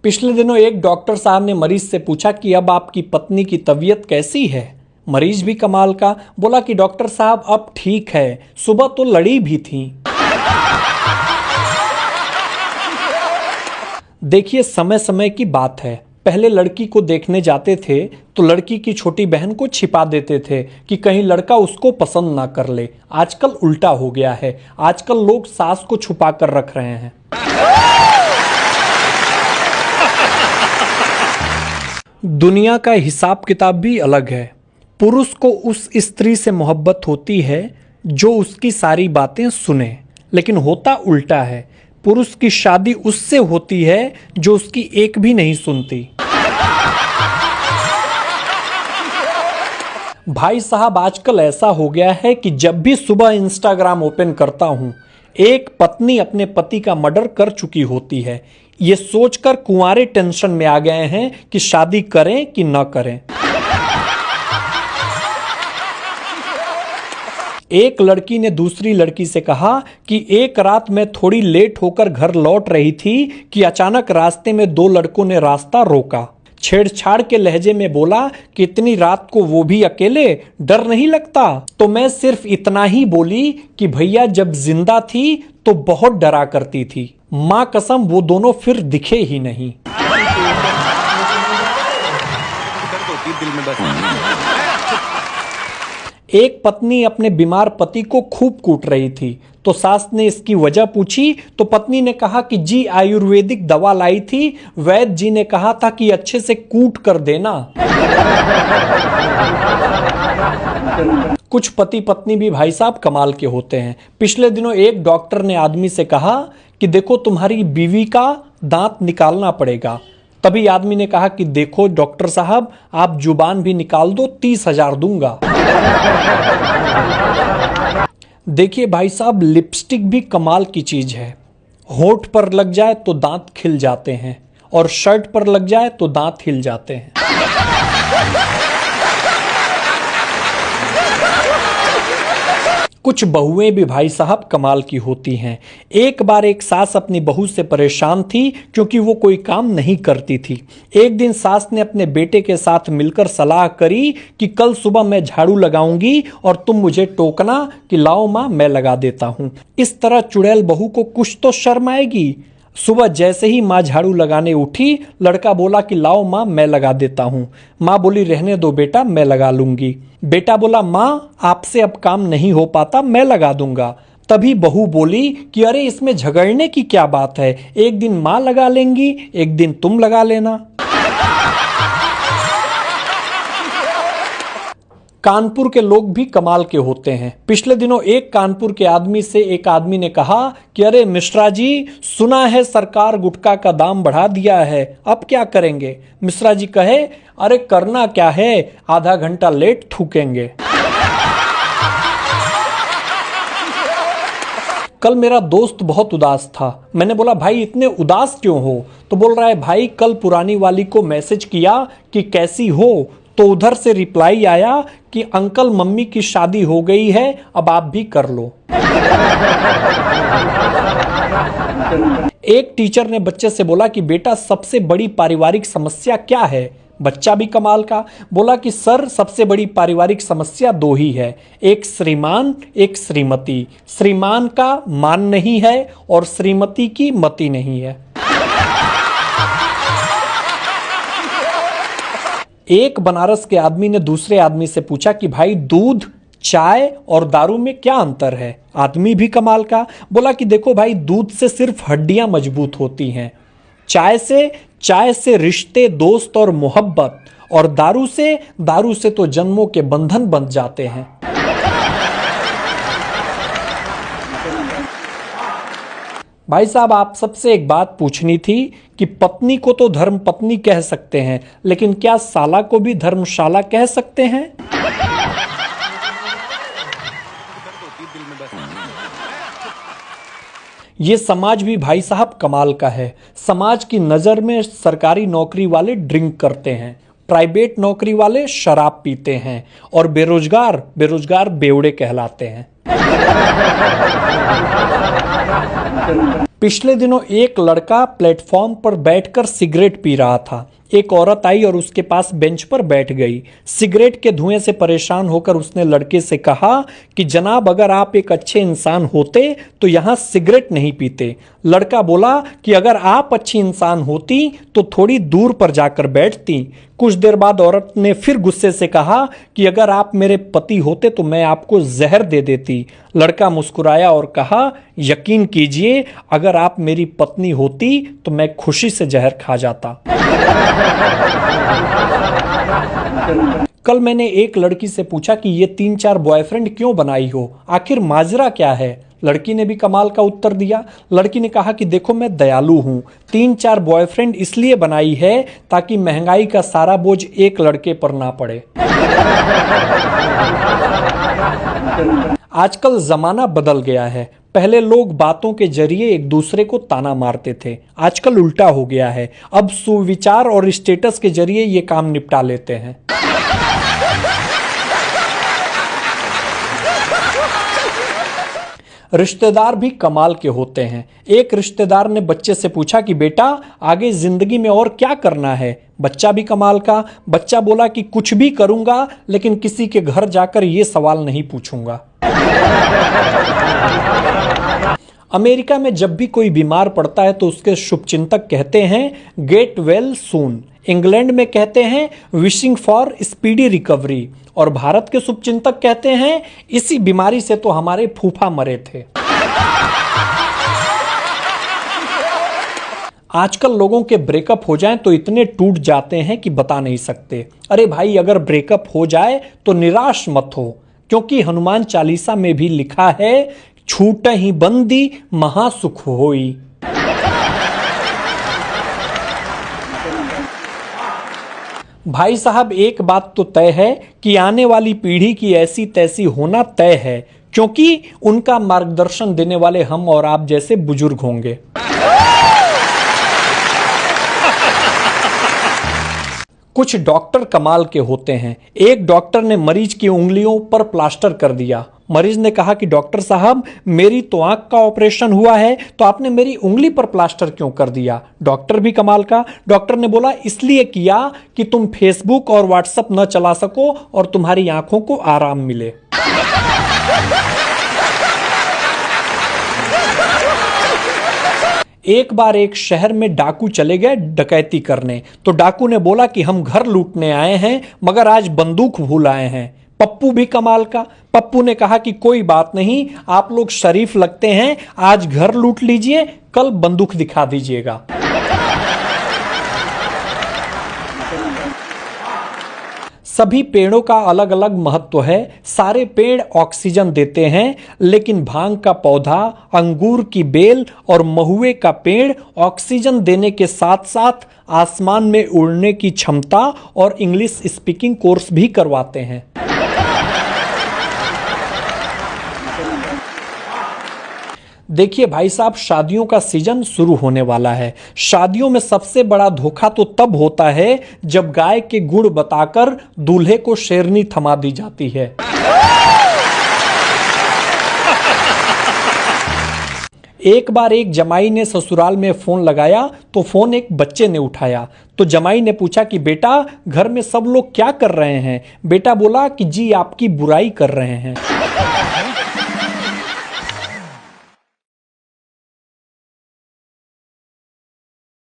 पिछले दिनों एक डॉक्टर साहब ने मरीज से पूछा कि अब आपकी पत्नी की तबीयत कैसी है। मरीज भी कमाल का बोला कि डॉक्टर साहब अब ठीक है, सुबह तो लड़ी भी थी। देखिए, समय समय की बात है। पहले लड़की को देखने जाते थे तो लड़की की छोटी बहन को छिपा देते थे कि कहीं लड़का उसको पसंद ना कर ले। आजकल उल्टा हो गया है, आजकल लोग सास को छुपा कर रख रहे हैं। दुनिया का हिसाब किताब भी अलग है। पुरुष को उस स्त्री से मोहब्बत होती है जो उसकी सारी बातें सुने, लेकिन होता उल्टा है। पुरुष की शादी उससे होती है जो उसकी एक भी नहीं सुनती। भाई साहब, आजकल ऐसा हो गया है कि जब भी सुबह इंस्टाग्राम ओपन करता हूं, एक पत्नी अपने पति का मर्डर कर चुकी होती है। ये सोचकर कुंवारे टेंशन में आ गए हैं कि शादी करें कि न करें। एक लड़की ने दूसरी लड़की से कहा कि एक रात मैं थोड़ी लेट होकर घर लौट रही थी कि अचानक रास्ते में दो लड़कों ने रास्ता रोका। छेड़छाड़ के लहजे में बोला कि इतनी रात को वो भी अकेले, डर नहीं लगता? तो मैं सिर्फ इतना ही बोली कि भैया जब जिंदा थी तो बहुत डरा करती थी। मां कसम वो दोनों फिर दिखे ही नहीं। एक पत्नी अपने बीमार पति को खूब कूट रही थी तो सास ने इसकी वजह पूछी तो पत्नी ने कहा कि जी आयुर्वेदिक दवा लाई थी, वैद्य जी ने कहा था कि अच्छे से कूट कर देना। कुछ पति पत्नी भी भाई साहब कमाल के होते हैं। पिछले दिनों एक डॉक्टर ने आदमी से कहा कि देखो तुम्हारी बीवी का दांत निकालना पड़ेगा। तभी आदमी ने कहा कि देखो डॉक्टर साहब, आप जुबान भी निकाल दो, 30,000 दूंगा। देखिए भाई साहब, लिपस्टिक भी कमाल की चीज है। होठ पर लग जाए तो दांत खिल जाते हैं और शर्ट पर लग जाए तो दांत हिल जाते हैं। कुछ बहुएं भी भाई साहब कमाल की होती हैं। एक बार एक सास अपनी बहू से परेशान थी क्योंकि वो कोई काम नहीं करती थी। एक दिन सास ने अपने बेटे के साथ मिलकर सलाह करी कि कल सुबह मैं झाड़ू लगाऊंगी और तुम मुझे टोकना कि लाओ मां मैं लगा देता हूं। इस तरह चुड़ैल बहू को कुछ तो शर्म आएगी। सुबह जैसे ही माँ झाड़ू लगाने उठी, लड़का बोला कि लाओ माँ मैं लगा देता हूँ। माँ बोली रहने दो बेटा, मैं लगा लूंगी। बेटा बोला माँ आपसे अब काम नहीं हो पाता, मैं लगा दूंगा। तभी बहू बोली कि अरे इसमें झगड़ने की क्या बात है, एक दिन माँ लगा लेंगी, एक दिन तुम लगा लेना। कानपुर के लोग भी कमाल के होते हैं। पिछले दिनों एक कानपुर के आदमी से एक आदमी ने कहा कि अरे मिश्रा जी, सुना है सरकार गुटखा का दाम बढ़ा दिया है, अब क्या करेंगे? मिश्रा जी कहे अरे करना क्या है, आधा घंटा लेट थूकेंगे। कल मेरा दोस्त बहुत उदास था। मैंने बोला भाई इतने उदास क्यों हो? तो बोल रहा है भाई कल पुरानी वाली को मैसेज किया कि कैसी हो, तो उधर से रिप्लाई आया कि अंकल मम्मी की शादी हो गई है, अब आप भी कर लो। एक टीचर ने बच्चे से बोला कि बेटा सबसे बड़ी पारिवारिक समस्या क्या है? बच्चा भी कमाल का बोला कि सर सबसे बड़ी पारिवारिक समस्या दो ही है, एक श्रीमान एक श्रीमती। श्रीमान का मान नहीं है और श्रीमती की मति नहीं है। एक बनारस के आदमी ने दूसरे आदमी से पूछा कि भाई दूध, चाय और दारू में क्या अंतर है? आदमी भी कमाल का बोला कि देखो भाई, दूध से सिर्फ हड्डियां मजबूत होती हैं, चाय से रिश्ते, दोस्त और मोहब्बत, और दारू से तो जन्मों के बंधन बंध जाते हैं। भाई साहब, आप सबसे एक बात पूछनी थी कि पत्नी को तो धर्म पत्नी कह सकते हैं, लेकिन क्या साला को भी धर्मशाला कह सकते हैं? ये समाज भी भाई साहब कमाल का है। समाज की नजर में सरकारी नौकरी वाले ड्रिंक करते हैं, प्राइवेट नौकरी वाले शराब पीते हैं और बेरोजगार बेवड़े कहलाते हैं। पिछले दिनों एक लड़का प्लेटफॉर्म पर बैठकर सिगरेट पी रहा था। एक औरत आई और उसके पास बेंच पर बैठ गई। सिगरेट के धुएं से परेशान होकर उसने लड़के से कहा कि जनाब, अगर आप एक अच्छे इंसान होते तो यहां सिगरेट नहीं पीते। लड़का बोला कि अगर आप अच्छी इंसान होती तो थोड़ी दूर पर जाकर बैठती। कुछ देर बाद औरत ने फिर गुस्से से कहा कि अगर आप मेरे पति होते तो मैं आपको जहर दे देती। लड़का मुस्कुराया और कहा, यकीन कीजिए, अगर आप मेरी पत्नी होती तो मैं खुशी से जहर खा जाता। कल मैंने एक लड़की से पूछा कि ये 3-4 बॉयफ्रेंड क्यों बनाई हो, आखिर माजरा क्या है। लड़की ने भी कमाल का उत्तर दिया। लड़की ने कहा कि देखो, मैं दयालु हूं, 3-4 बॉयफ्रेंड इसलिए बनाई है ताकि महंगाई का सारा बोझ एक लड़के पर ना पड़े। आजकल जमाना बदल गया है। पहले लोग बातों के जरिए एक दूसरे को ताना मारते थे, आजकल उल्टा हो गया है। अब सुविचार और स्टेटस के जरिए ये काम निपटा लेते हैं। रिश्तेदार भी कमाल के होते हैं। एक रिश्तेदार ने बच्चे से पूछा कि बेटा, आगे जिंदगी में और क्या करना है। बच्चा भी कमाल का। बच्चा बोला कि कुछ भी करूंगा, लेकिन किसी के घर जाकर ये सवाल नहीं पूछूंगा। अमेरिका में जब भी कोई बीमार पड़ता है तो उसके शुभचिंतक कहते हैं गेट वेल सून। इंग्लैंड में कहते हैं विशिंग फॉर स्पीडी रिकवरी। और भारत के शुभचिंतक कहते हैं इसी बीमारी से तो हमारे फूफा मरे थे। आजकल लोगों के ब्रेकअप हो जाएं तो इतने टूट जाते हैं कि बता नहीं सकते। अरे भाई, अगर ब्रेकअप हो जाए तो निराश मत हो, क्योंकि हनुमान चालीसा में भी लिखा है, छूट ही बंदी महासुख होई। भाई साहब, एक बात तो तय है कि आने वाली पीढ़ी की ऐसी तैसी होना तय है, क्योंकि उनका मार्गदर्शन देने वाले हम और आप जैसे बुजुर्ग होंगे। कुछ डॉक्टर कमाल के होते हैं। एक डॉक्टर ने मरीज की उंगलियों पर प्लास्टर कर दिया। मरीज ने कहा कि डॉक्टर साहब, मेरी तो आंख का ऑपरेशन हुआ है, तो आपने मेरी उंगली पर प्लास्टर क्यों कर दिया। डॉक्टर भी कमाल का। डॉक्टर ने बोला, इसलिए किया कि तुम फेसबुक और व्हाट्सएप न चला सको और तुम्हारी आंखों को आराम मिले। एक बार एक शहर में डाकू चले गए डकैती करने। तो डाकू ने बोला कि हम घर लूटने आए हैं, मगर आज बंदूक भूल आए हैं। पप्पू भी कमाल का। पप्पू ने कहा कि कोई बात नहीं, आप लोग शरीफ लगते हैं, आज घर लूट लीजिए, कल बंदूक दिखा दीजिएगा। सभी पेड़ों का अलग अलग महत्व है। सारे पेड़ ऑक्सीजन देते हैं, लेकिन भांग का पौधा, अंगूर की बेल और महुए का पेड़ ऑक्सीजन देने के साथ साथ आसमान में उड़ने की क्षमता और इंग्लिश स्पीकिंग कोर्स भी करवाते हैं। देखिए भाई साहब, शादियों का सीजन शुरू होने वाला है। शादियों में सबसे बड़ा धोखा तो तब होता है जब गाय के गुण बताकर दूल्हे को शेरनी थमा दी जाती है। एक बार एक जमाई ने ससुराल में फोन लगाया तो फोन एक बच्चे ने उठाया। तो जमाई ने पूछा कि बेटा, घर में सब लोग क्या कर रहे हैं। बेटा बोला कि जी आपकी बुराई कर रहे हैं।